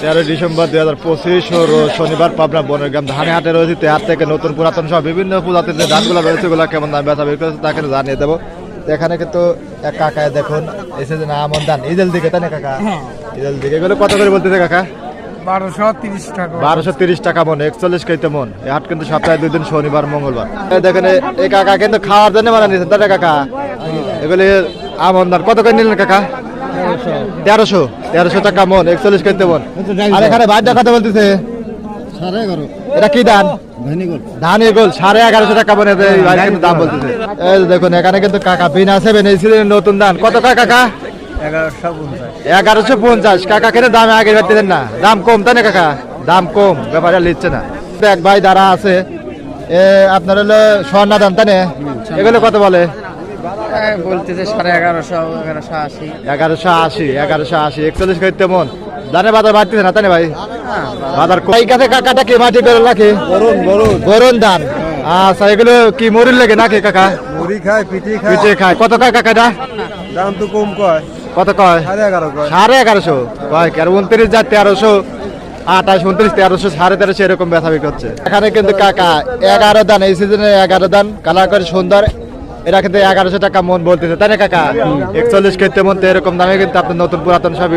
13 December 2025 রোজ শনিবার পাবনা বনগ্রাম ধানে হাটে রয়েছে। হাট থেকে নতুন পুরাতন সহ বিভিন্ন প্রজাতির যে ধানগুলো রয়েছে ওগুলো কেমন দাম বেচা বিক্রি করছে তাকে জানিয়ে দেবো। তো এখানে কিন্তু এক কাকায় দেখুন এসেছে না আমন ধান ইজেল দিকে, তাই না কাকা? ইজেল দিকে এগুলো কত করে বলতেছে কাকা? 1230 টাকা। 1230 টাকা মন, 41 কেজি মন। এই হাট কিন্তু সপ্তাহে 2 দিন, শনিবার মঙ্গলবার। এই দেখেন এই কাকা কিন্তু খাওয়ার জন্য বানা নিয়েছেন, তাই না কাকা? এগুলি আমন ধান কত করে নিলেন কাকা? 1300 টাকা মন, 41 কেজি মন। আর এখানে ভাইটা কত বলতেছে? 11.5। এটা কি ধান? ধানের গোল 1150 টাকা মনে কিন্তু দাম বলতেছে। এই যে দেখুন এখানে কিন্তু কাকা বিনা সেভেন এই সিজনের নতুন ধান কত কাকা? 1150 কাকা কেন দামে আগে বেচতেছেন না? দাম কম, তাই না কাকা? দাম কম, ব্যাপারে লিখছে না। এক ভাই দ্বারা আছে আপনার হলো স্বর্ণা ধান, তাই না? এগুলো কত বলে? বলতেছে 1150, 1180 41 কেজি মন। ধানের বাজার বাড়তেছে না, তাই না ভাই? বাজার এই কাছে কাকাটা কি মাটি করে রাখে? বরুণ ধান। আচ্ছা এগুলো কি মরির লাগে নাকি কাকা? মুড়ি খায়, পিঠে খায়। কত কয় কাকাটা? দাম তো কম কয়। কত কয়? 11.5 কয়। 1150 কয় কি? আর 29 যা 1300, 28, 29, 1300, 1350 এরকম ব্যথা বিক্রি হচ্ছে। এখানে কিন্তু কাকা 11 ধান এই সিজনে 11 ধান কালার করে সুন্দর। এরা কিন্তু 1100 টাকা মন বলতেছে, তাই না কাকা? 41 কেজি মন। তো এরকম দামে কিন্তু আপনার নতুন পুরাতন সব